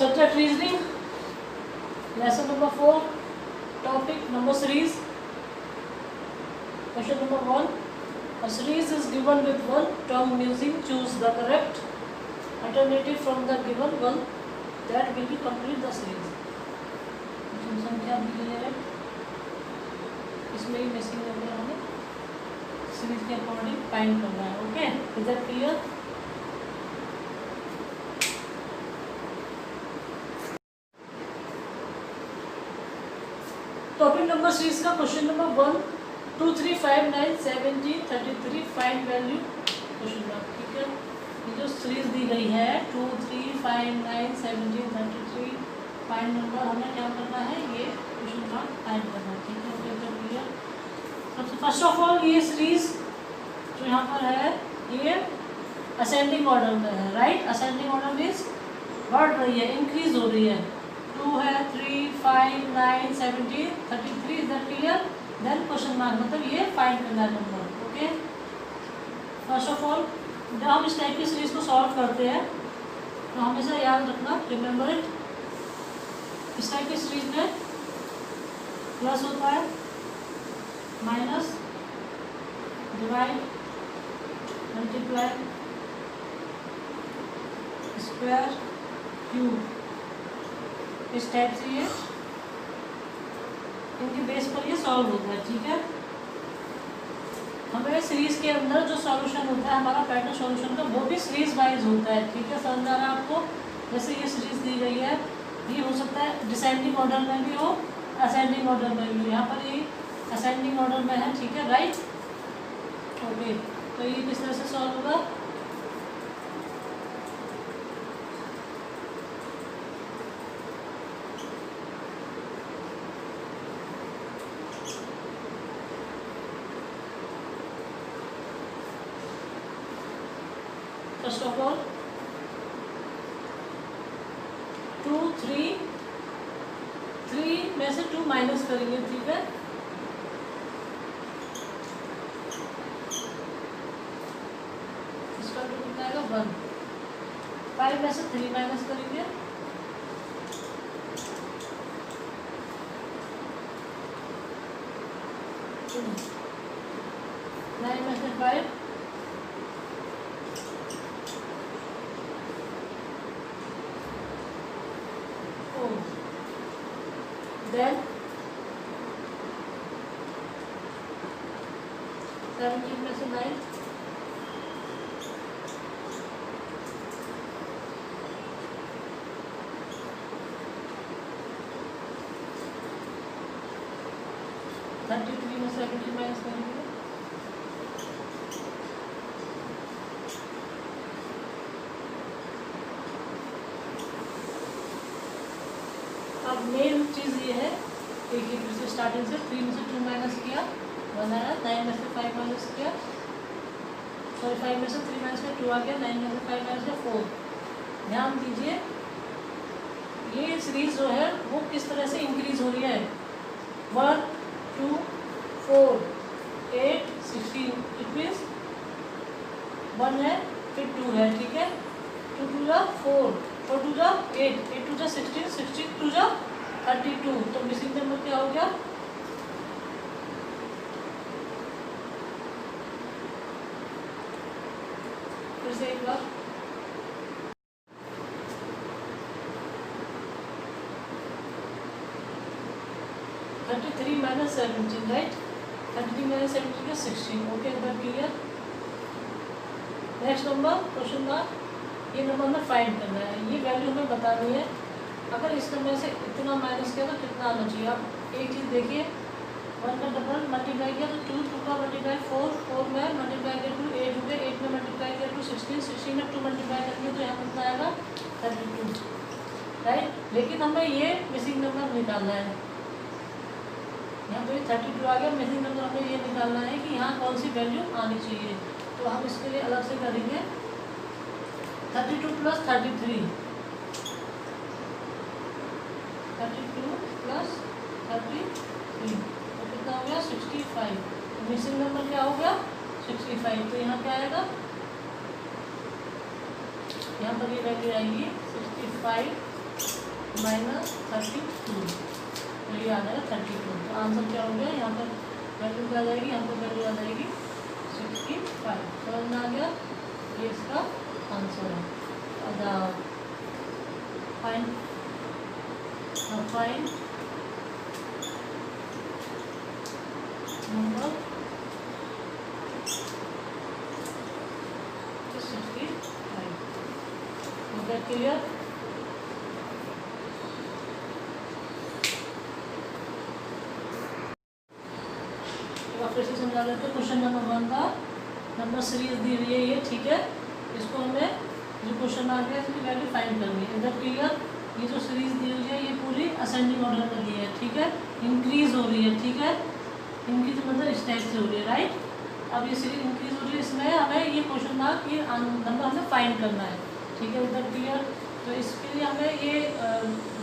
Subject reasoning, lesson number 4, topic number series. Question number 1. A series is given with one term missing. Choose the correct alternative from the given one that will complete the series. संख्या दी है, इसमें ही missing number हमें series के according find करना है. Okay, is that clear? Topic number series का question number 1, 2, 3, 5, 9, 17, 33 find value question mark. ठीक है, ये जो सीरीज दी गई है 2, 3, 5, 9, 17, 33 फाइंड नंबर, हमें क्या करना है, ये क्वेश्चन मार्क फाइंड करना है. ठीक है, ओके, तो क्लियर. सबसे फर्स्ट ऑफ ऑल ये सीरीज जो यहाँ पर है ये असेंडिंग ऑर्डर में है. राइट, असेंडिंग ऑर्डर मीन्स बढ़ रही है, इंक्रीज हो रही है. 2 है, 3, 5, 9, 17, 33. Is that clear? Then question mark, मतलब ये फाइंड करना है number. Okay, first of all जब हम इस टाइप की सीरीज को सॉल्व करते हैं तो हमेशा याद रखना, रिमेंबर इट, इस टाइप की सीरीज में प्लस होता है, minus, divide, multiply, square, cube, इस टाइप से ये इनके बेस पर ये सॉल्व होता है. ठीक है, हमें सीरीज के अंदर जो सॉल्यूशन होता है हमारा पैटर्न सॉल्यूशन का, वो भी सीरीज वाइज होता है. ठीक है, समझ आ रहा है आपको? जैसे ये सीरीज दी गई है, ये हो सकता है डिसेंडिंग ऑर्डर में भी हो, असेंडिंग ऑर्डर में भी हो. यहाँ पर ये असेंडिंग ऑर्डर में है. ठीक है, राइट. ओके, तो ये किस तरह से सॉल्व होगा? फर्स्ट ऑफ ऑल 2, 3 में से 2 माइनस करेंगे. ठीक है, इसका 2 कितना आएगा? 1. 5 में से 3 माइनस करेंगे, 2. 9 में से 5, 4. Then 17 में से 9, 33 में से 17 माइनस करेंगे, अब मेन चीज़ ये है, एक ही फिर से स्टार्टिंग से 3 में से 2 माइनस किया, 1 आया. 9 में से 5 माइनस किया, सॉरी 5 में से 3 माइनस किया, 2 आ गया. 9 में से 5 माइनस किया, 4. ध्यान दीजिए, ये सीरीज जो है वो किस तरह से इंक्रीज हो रही है. 1, 2, 4, 8, 16. इट मीन्स 1 है, फिर 2 है. ठीक है, 2 2 जा 4, 4 2 जा 8, 8 2 जा 16, 16 2 जा 32. तो मिसिंग नंबर क्या हो गया? फिर से एक बार, थ्री माइनस 17. राइट, 33 माइनस 17 का 16. ओके, इधर clear. Next number question mark, ये नंबर में फाइंड करना है. ये वैल्यू हमें बतानी है. अगर इस नंबर से इतना माइनस किया तो कितना आना चाहिए? आप एक चीज़ देखिए, 1 का डबल मल्टीप्लाई किया तो 2, 2 का मल्टीप्लाई 4, 4 में मल्टीप्लाई किया 2, 8 हो गया. 8 में मल्टीप्लाई किया 2, 16, 16 में 2 मल्टीप्लाई करेंगे तो यहाँ कितना आएगा? 32. राइट, लेकिन हमें ये मिसिंग नंबर निकालना है. यहाँ पे 32 आ गया, मिसिंग नंबर हमें ये निकालना है कि यहाँ कौन सी वैल्यू आनी चाहिए. तो हम इसके लिए अलग से करेंगे. 32 प्लस 33, 32 प्लस 33 तो कितना हो गया? 65. मिसिंग नंबर क्या हो गया? 65. तो यहाँ क्या आएगा? यहाँ पर ये वैल्यू आएगी 65 -32, तो ये आ जाएगा 32। तो आंसर क्या हो गया, यहाँ पर वैल्यू क्या आ जाएगी, यहाँ पर वैल्यू आ जाएगी 65। समझ में आ गया, ये इसका आंसर है। Fine number 65। Okay, clear. फिर से समझा लेते हैं। क्वेश्चन नंबर 1 का नंबर सीरीज दी हुई है ये, ठीक है। इसको हमें जो क्वेश्चन आ गया इसकी वैल्यू फाइंड करनी है। इधर क्लियर, ये जो सीरीज दी हुई है ये पूरी असेंडिंग ऑर्डर में दी है, ठीक है। इंक्रीज हो रही है, ठीक है। इंक्रीज मतलब इस टाइप से हो रही है, राइट। अब ये सीरीज इंक्रीज हो रही है, इसमें हमें ये क्वेश्चन मार्क ये नंबर हमें फाइंड करना है, ठीक है। उधर क्लियर। तो इसके लिए हमें ये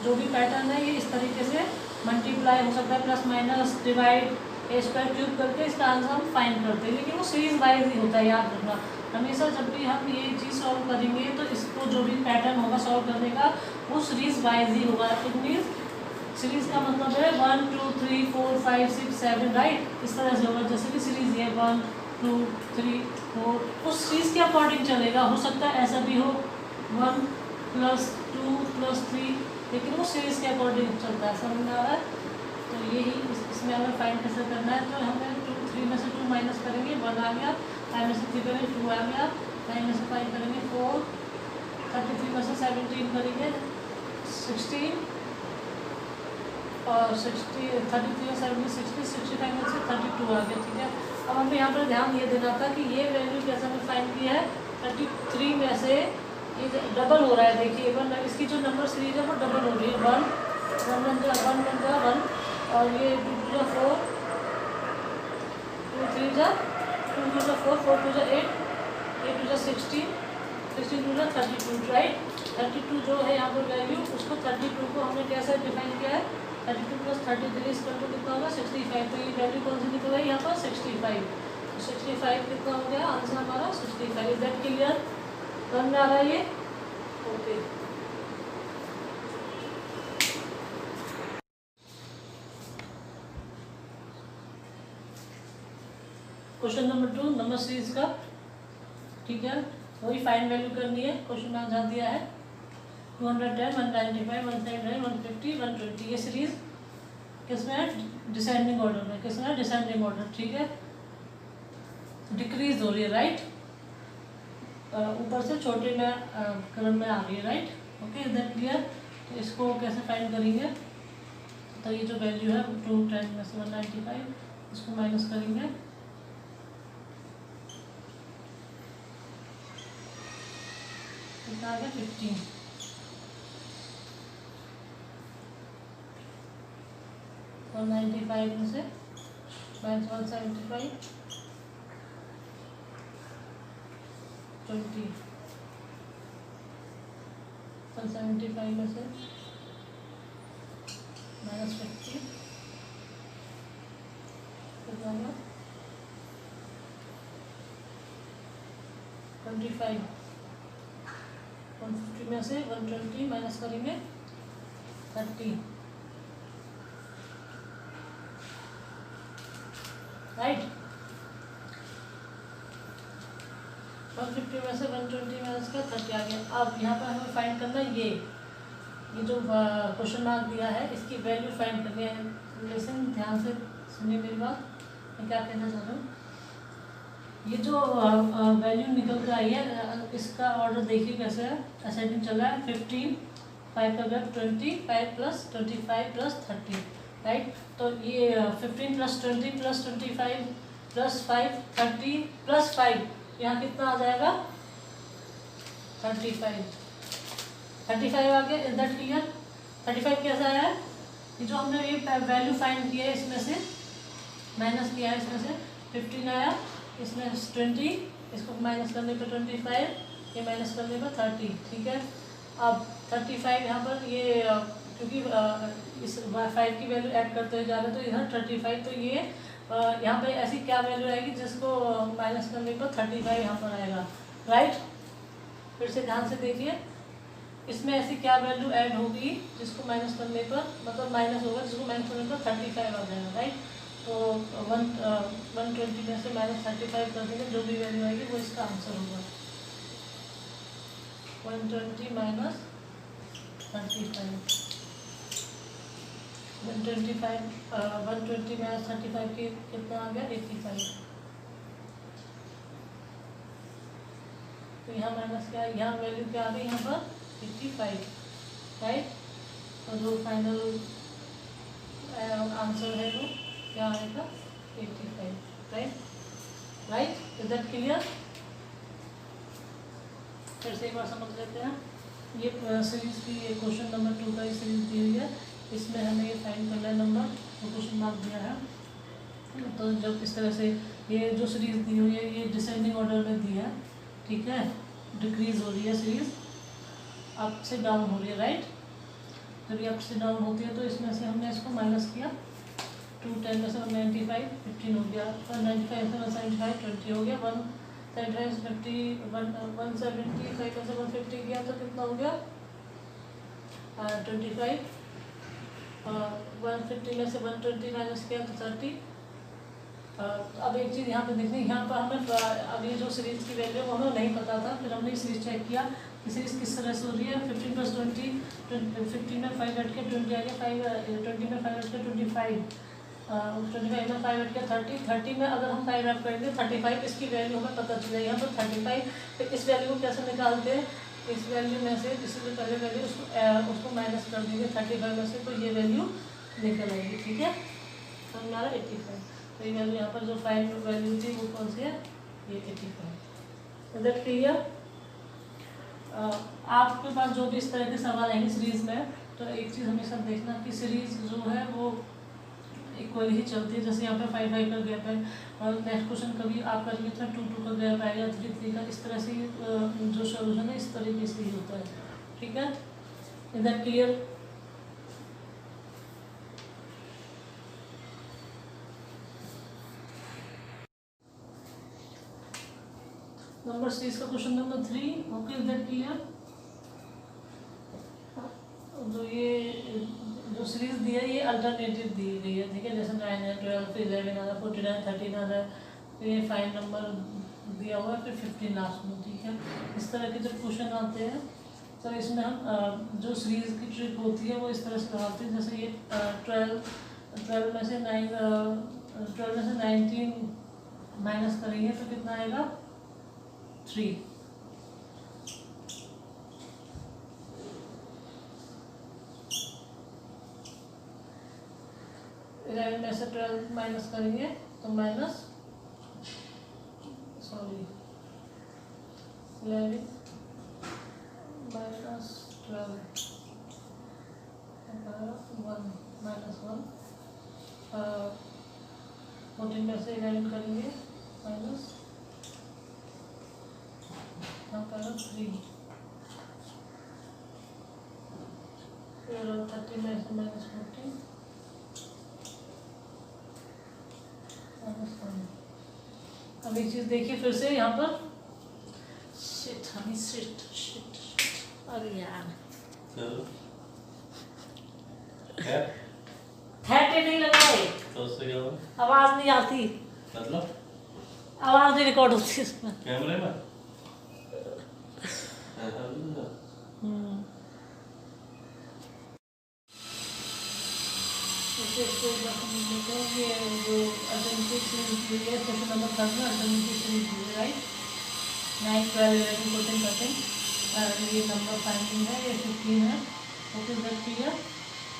जो भी पैटर्न है ये इस तरीके से मल्टीप्लाई हो सकता है, प्लस माइनस डिवाइड ए स्क्वायर क्यूब करके इसका आंसर हम फाइंड करते हैं, लेकिन वो सीरीज वाइज ही होता है, याद रखना। हमेशा जब भी हम ये चीज़ सॉल्व करेंगे तो इसको जो भी पैटर्न होगा सॉल्व करने का वो सीरीज वाइज ही होगा। इट मीन्स सीरीज का मतलब है 1 2 3 4 5 6 7, राइट। इस तरह से होगा, जैसे कि सीरीज ये 1 2 3 4 उस सीरीज के अकॉर्डिंग चलेगा। हो सकता है ऐसा भी हो 1 + 2 + 3, लेकिन वो सीरीज के अकॉर्डिंग चलता है। समझ में आ रहा है। तो यही इसमें हमें फाइंड कैसे करना है। तो हमें 3 में से 2 माइनस करेंगे, 1 आ गया। 5 में से 3 करेंगे, 2 आ गया। 9 में से 5 करेंगे, 4। 33 में से 17 करेंगे, 16। और 33 और 17 60, 65 में से 32 आ गया, ठीक है। अब हमें यहाँ पर ध्यान ये देना था कि ये वैल्यू कैसे हमें फाइंड की है। 33 में से ये डबल हो रहा है, देखिए 1, इसकी जो नंबर सीरीज है वो डबल हो रही है। 1 1 1 और ये 2 2 4, 2 3 2 2 4, 4 2 8, 8 2 16, 16 2 32, राइट। 32 जो है यहाँ पर वैल्यू, उसको 32 को हमने कैसे डिफाइन किया है। 32 + 33 इसका कितना होगा 65। तो ये वैल्यू कौन सी निकल रही है यहाँ पर 65। तो 65 कितना हो गया आंसर हमारा 65। इज दैट क्लियर, समझ में आ रहा है ये। Okay, question number 2 number series का, ठीक है। वही फाइंड वैल्यू करनी है। क्वेश्चन में आंसर दिया है 210 195 179 150 120। ये सीरीज किसमें है, डिसेंडिंग ऑर्डर में। किसमें है, डिसेंडिंग ऑर्डर, ठीक है। डिक्रीज हो रही है, राइट। ऊपर से छोटे में क्रम में आ रही है, right. Okay, is that clear. तो इसको कैसे फाइंड करेंगे। तो ये जो वैल्यू है 210 में से 195, इसको माइनस करेंगे, कितना आ गया 15। 195 में से -175 20, 175 में से -50 कितना होगा 25। 150 में से 120 माइनस करेंगे 30, राइट। 150 में से 120 माइनस का 30 आ गया। अब यहाँ पर हमें फाइंड करना है ये जो क्वेश्चन मार्क दिया है, इसकी वैल्यू फाइंड करनी है। लेकिन ध्यान से सुनिए मेरी बात, मैं क्या कहना चाह रहा हूँ। ये जो वैल्यू निकल कर आई है, इसका ऑर्डर देखिए कैसे है, असेंडिंग चल रहा है। 15, 5 का गैप 20, 5 + 25 + 30, राइट। तो ये 15 + 20 + 25 + 5 30 + 5, यहाँ कितना आ जाएगा 35। 35 आ गया, इज दैट क्लियर। 35 कैसा है, ये जो हमने ये वैल्यू फाइंड किया है इसमें से माइनस किया है, इसमें से 15 आया, इसमें 20, इसको माइनस करने पर 25, ये माइनस करने पर 30, ठीक है। अब 35 यहाँ पर ये क्योंकि इस 5 की वैल्यू ऐड करते हुए जा रहे हैं तो इधर 35, तो ये यहाँ पे ऐसी क्या वैल्यू आएगी जिसको माइनस करने पर 35 यहाँ पर आएगा, राइट। फिर से ध्यान से देखिए, इसमें ऐसी क्या वैल्यू ऐड होगी जिसको माइनस करने पर, मतलब माइनस होगा जिसको माइनस करने पर 35 आ जाएगा, राइट। तो 120 में से -35 कर देंगे, जो भी वैल्यू आएगी वो इसका आंसर होगा। 120 माइनस 35, 120 माइनस 35 के कितना आ गया 85। तो यहाँ माइनस क्या, यहाँ वैल्यू क्या आ गई यहाँ पर 85, राइट। तो जो फाइनल आंसर है वो क्या आएगा 85, राइट। Is that clear? फिर से एक बार समझ लेते हैं। ये सीरीज की क्वेश्चन नंबर 2 का ये सीरीज दी हुई है, इसमें हमें ये फाइंड करना है नंबर, तो क्वेश्चन मार्क दिया है। तो जब इस तरह से ये जो सीरीज दी हुई है ये डिसेंडिंग ऑर्डर में दी है, ठीक है, डिक्रीज हो रही है सीरीज, अप से डाउन हो रही है, राइट। जब ये अप से डाउन होती है तो इसमें से हमने इसको माइनस किया, 210 में से 195 15 हो गया, 195 से 175 20 हो गया, 175 से 50 175 में से 150 गया तो कितना हो गया 25, 150 में से 120 माइनस किया तो 30। अब एक चीज़ यहाँ पे देखनी, यहाँ पर हमें अब ये जो सीरीज की वैल्यू वो हमें नहीं पता था, फिर हमने सीरीज चेक किया कि सीरीज किस तरह से हो रही है। 15 + 20, 15 में 5 हट के 20 आ गया, 20 में 5 हट के 25, 25 में 5 हट के 30, 30 में अगर हम 5 ऐड करेंगे 35, इसकी वैल्यू हमें पता चलेगी। यहाँ पर 35, तो इस वैल्यू को कैसे निकालते हैं, इस वैल्यू में से जिससे पहले वैल्यू उसको माइनस कर देंगे 35 में से, तो ये वैल्यू निकल आएगी, ठीक है। तो हमारा 85, तो ये वैल्यू यहाँ पर जो फाइनल वैल्यू थी वो कौन सी है, ये 85। Is that clear? आपके पास जो भी इस तरह के सवाल आएंगे सीरीज में, तो एक चीज़ हमेशा देखना कि सीरीज जो है वो इक्वल ही चलती है। जैसे यहाँ पे 5 का गैप है और नेक्स्ट क्वेश्चन कभी आपका कितना 2 का गैप आएगा, 3 का, इस तरह से जो सोल्यूशन है इस तरीके से ही होता है, ठीक है। Is that clear? नंबर 6 का question number 3, okay. Is that clear? जो ये जो सीरीज दी है ये अल्टरनेटिव दी गई है, ठीक है। जैसे 9 है, 12, 11 आ रहा है, 49, 13 आ रहा है, तो ये फाइन नंबर दिया हुआ है, फिर 15 लास्ट में, ठीक है। इस तरह के जब क्वेश्चन आते हैं तो इसमें हम जो सीरीज की ट्रिक होती है वो इस तरह से लगाते हैं। जैसे ये 12 में से 19 माइनस करेंगे तो कितना आएगा 3, 11 में से 12 माइनस करेंगे तो -11 -12 -1 14 में से 11 करेंगे माइनस 3, फिर 30 में से -14 -1। अब एक चीज देखिए फिर से यहाँ पर, शिट अरे यार थैटे नहीं लगाए तो उससे क्या हुआ? आवाज नहीं आती, मतलब आवाज नहीं रिकॉर्ड होती इसमें कैमरे में। ये जो अल्टरनेटिव सीरीज दी है क्वेश्चन नंबर 3 में अल्टरनेटिव सीरीज दी है, राइट। 9, 12, 11, 14, 13 ये नंबर फाइंडिंग है, ये 15 है, ओके। That clear?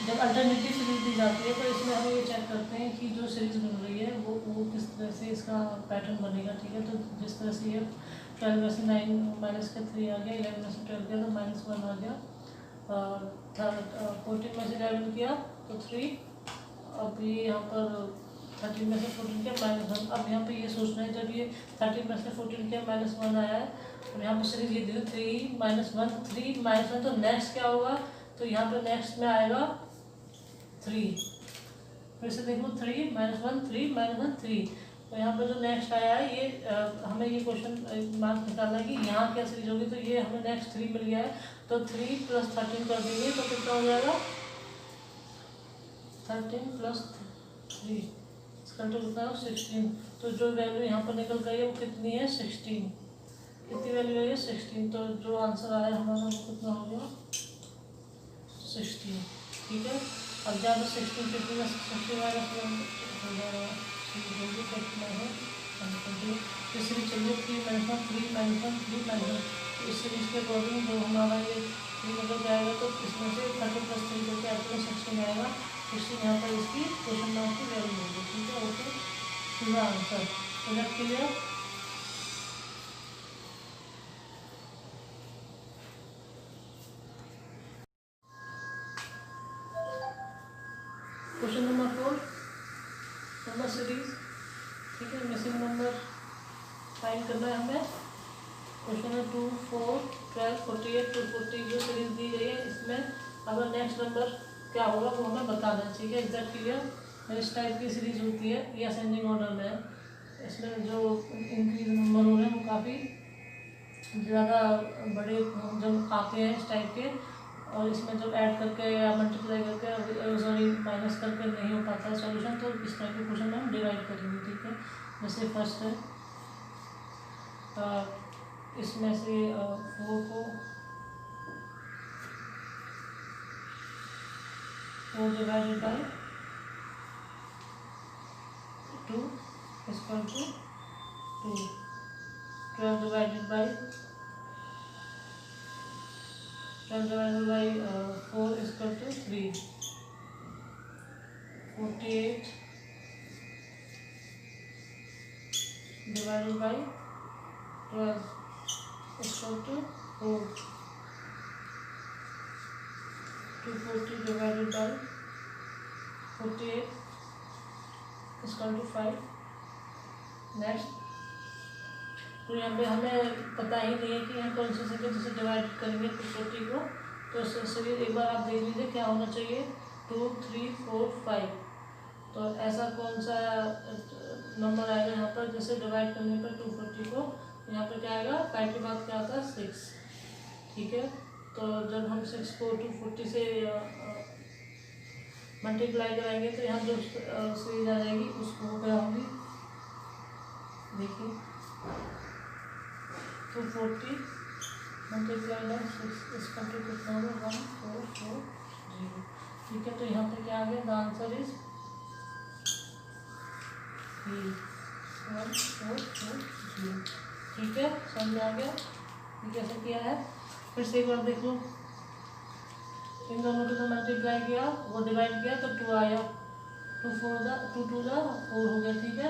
जब अल्टरनेटिव सीरीज दी जाती है तो इसमें हम ये चेक करते हैं कि जो सीरीज बन रही है वो किस तरह से इसका पैटर्न बनेगा, ठीक है। तो जिस तरह से ये 12 में से 9 माइनस का 3 आ गया, 11 में से 12 गया तो -1 आ गया, 14 में से 11 किया तो 3, अब ये यहाँ पर 13 में से 14 किया -1। अब यहाँ पे ये सोचना है जब ये 13 में से 14 किया -1 आया है और यहाँ पर सीरीज ये दी 3 -1 3 -1, तो नेक्स्ट क्या होगा, तो यहाँ पे नेक्स्ट में आएगा 3, फिर से देखो 3 -1 3 -1 3, तो यहाँ पर जो नेक्स्ट आया है ये हमें ये क्वेश्चन मार्क निकालना है कि यहाँ क्या सीरीज होगी। तो ये हमें नेक्स्ट 3 मिल गया है, तो 3 + 13 कर देंगे तो कितना हो जाएगा 13 + 3 इसका तो कितना है 16। तो जो वैल्यू यहाँ पर निकल गई है वो कितनी है 16। कितनी वैल्यू है 16। तो जो आंसर आया हमारा वो कितना हो गया 16। ठीक है, अब जहाँ पर 16 कितनी 16 माइनस 1 हो जाएगा कितना है 120। तो सीरीज चलिए 3 - 1 3 - 1 3 - 1। तो इस सीरीज के अकॉर्डिंग जो हमारा ये 3 निकल जाएगा तो इसमें से 30 + 3 करके आपको 16 आएगा। 16 यहाँ पर इसकी क्वेश्चन मार्क की वैल्यू होगी। ठीक है, ओके, सीधा आंसर। तो that clear. Question number 4 number series. ठीक है, मिसिंग नंबर फाइंड करना है हमें। क्वेश्चन है 2 4 12 48 240 जो सीरीज दी गई है इसमें अगर नेक्स्ट नंबर क्या होगा वो हमें बताना है। ठीक है, एग्जैक्ट क्लियर। इस टाइप की सीरीज होती है, ये असेंडिंग ऑर्डर में है। इसमें जो इंक्रीज नंबर हो रहे हैं वो काफ़ी ज़्यादा बड़े जब आते हैं इस टाइप के, और इसमें जब ऐड करके या मल्टीप्लाई करके सॉरी माइनस करके नहीं हो पाता है सॉल्यूशन, तो इस टाइप के क्वेश्चन हम डिवाइड करेंगे। ठीक है, जैसे फर्स्ट है इसमें से 4 को 4 divided by 2 equal to 2। 12 divided by 4 equal to 3। 48 divided by 12 equal to 4। 240 divided by 48 equal to 5। Next, तो यहाँ पे हमें पता ही नहीं है कि यहाँ कौन सी संख्या से डिवाइड करेंगे 240 को। तो सीरीज एक बार आप देख लीजिए क्या होना चाहिए 2 3 4 5। तो ऐसा कौन सा नंबर आएगा यहाँ पर जैसे डिवाइड करने पर 240 को यहाँ पर क्या आएगा 5 के बाद क्या आता है 6। ठीक है, तो जब हम 6 को 240 से मल्टीप्लाई कराएंगे तो यहाँ जो सीरीज आ जाएगी उसको क्या होगी देखिए 240 मल्टीप्लाई बाई 6 इसका तो कितना होगा 1440। ठीक है, तो यहाँ पे क्या आ गया द आंसर इज 1440। ठीक है, समझ में आ गया ये कैसे किया है। फिर से एक बार देख लो, इन दोनों को तो मल्टीप्लाई किया वो डिवाइड किया तो 2 आया। 2 4 हो गया। ठीक है,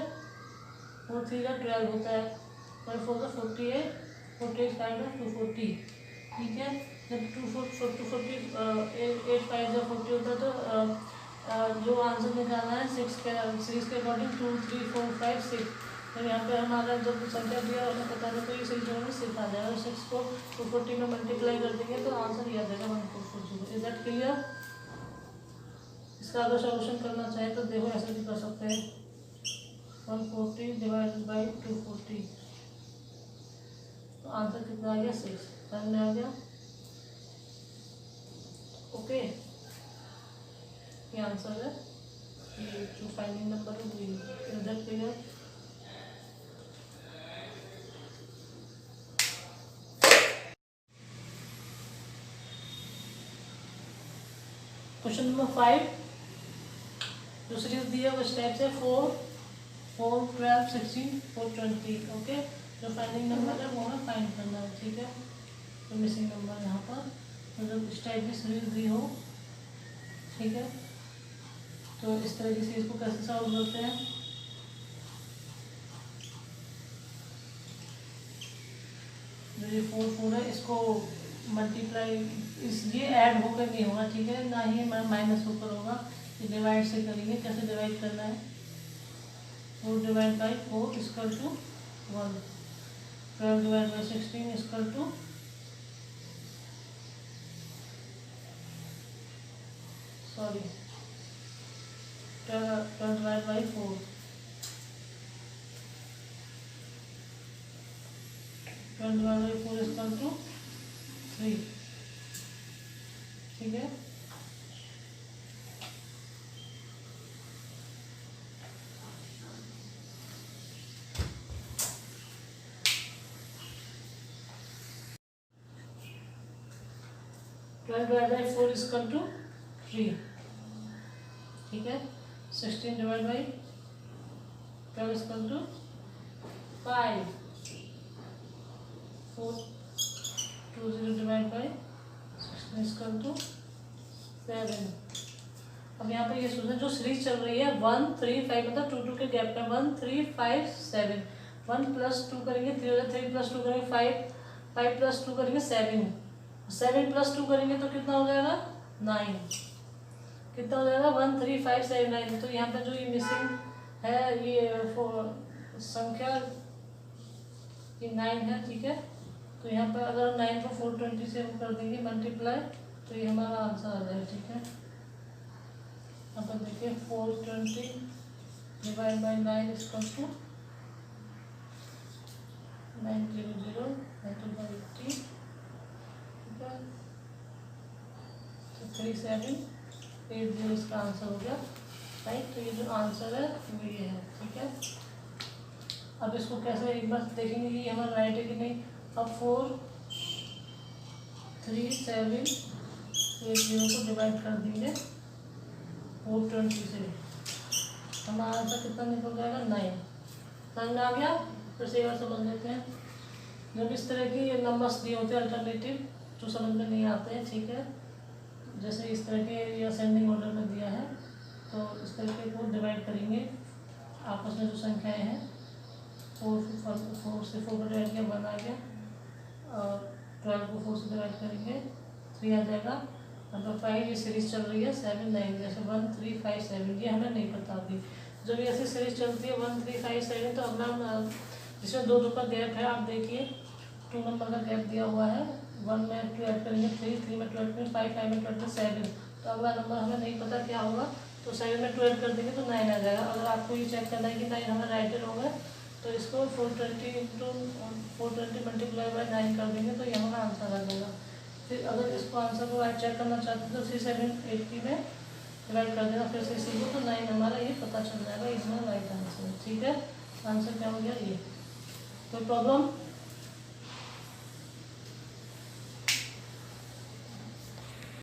4 3 12 होता है, 5 4 48 48 5 240। ठीक है, जब 240 8 5 40 होता है तो जो आंसर निकालना है 6 के सीरीज के अकॉर्डिंग 2 3 4 5 6। तो यहाँ पे हमारा जब संख्या दिया हमें पता था तो ये सीरीज में 6 आ जाएगा। 6 को 240 में मल्टीप्लाई कर देंगे तो आंसर ये आ जाएगा 1440। Is that clear. इसका अगर सॉल्यूशन करना चाहे तो देखो ऐसे भी कर सकते हैं 140 डिवाइडेड बाई 240। तो आंसर कितना आ गया 6। समझ में आ गया। ओके, ये आंसर है, ये जो फाइनल नंबर है वो इधर क्लियर। क्वेश्चन नंबर 5 जो सीरीज दी है वो इस टाइप से 4 4 12 16 4 20। ओके, जो फाइनल नंबर है वो हमें फाइंड करना है। ठीक है, तो मिसिंग नंबर यहाँ पर मतलब इस टाइप की सीरीज दी हो। ठीक है, तो इस तरह की सीरीज को कैसे सॉल्व करते हैं। जो ये 4 4 है इसको मल्टीप्लाई इस ये ऐड होकर नहीं होगा। ठीक है, ना ही माइनस होकर होगा, ये डिवाइड से करेंगे। कैसे डिवाइड करना है 4 divide by 4 equal to 1। 12 divide by 16 equal to sorry 12 divide by 4 12 divide by 4 equal to 3। ठीक है, twelve divide by 4 equal to 3। ठीक है, 16 divide by 12 equal to 5। 4 20 divide by 16 equal to 7। अब यहाँ पे ये सोचना, जो सीरीज चल रही है 1 3 5 मतलब 2 2 के गैप में 1 3 5 7। 1 प्लस 2 करेंगे 3 हो जाएगा, 3 प्लस 2 करेंगे 5, 5 प्लस 2 करेंगे 7, 7 प्लस 2 करेंगे तो कितना हो जाएगा 9। कितना हो जाएगा 1 3 5 7 9। तो यहाँ पे जो ये मिसिंग है ये संख्या ये 9 है। ठीक है, तो यहाँ पर अगर 9 को 420 से हम कर देंगे मल्टीप्लाई तो ये हमारा आंसर आ जाएगा। ठीक है, यहाँ पर देखिए 420 डिवाइड बाई 9 इक्वल टू 900 80। ठीक है, तो 3780 इसका आंसर हो गया। राइट, तो ये जो आंसर है वो ये है। ठीक है, अब इसको कैसे एक बार देखेंगे कि हमारा राइट है कि नहीं। अब 43780 को डिवाइड कर देंगे 420 से, हमारा आंसर कितना निकल जाएगा 9। समझ में आ गया? फिर से एक बार समझ लेते हैं। जब इस तरह की नंबर्स दिए होते हैं अल्टरनेटिव जो समझ में नहीं आते हैं, ठीक है, जैसे इस तरह के या असेंडिंग ऑर्डर में दिया है तो इस तरीके को डिवाइड करेंगे आपस में जो संख्याएं हैं। 4 से 4 को डिवाइड किया 1 आ गया, और 12 को 4 से डिवाइड करेंगे 3 आ जाएगा। नंबर 5 ये सीरीज चल रही है 7 9, जैसे 1 3 5 7 ये हमें नहीं पता अभी। जब ये ऐसी सीरीज चलती है 1 3 5 7 तो अगला जिसमें 2 का गैप है, आप देखिए 2 नंबर का गैप दिया हुआ है। 1 में 2 ऐड करेंगे 3, 3 में 2 ऐड करेंगे 5, 5 में 2 ऐड करेंगे 7। तो अगला नंबर हमें नहीं पता क्या होगा, तो 7 में 2 ऐड कर देंगे तो 9 आ जाएगा। अगर आपको ये चेक करना है कि 9 हमें राइट होगा तो इसको 420 इंटू 420 मल्टीप्लाई बाई 9 कर देंगे तो ये हमारा आंसर आ जाएगा। फिर अगर इसको आंसर को राइट चेक करना चाहते हैं तो 3780 में डिवाइड कर देना फिर से इसी को, तो 9 हमारा ये पता चल जाएगा, इसमें राइट आंसर है। ठीक है, आंसर क्या हो गया ये। कोई प्रॉब्लम?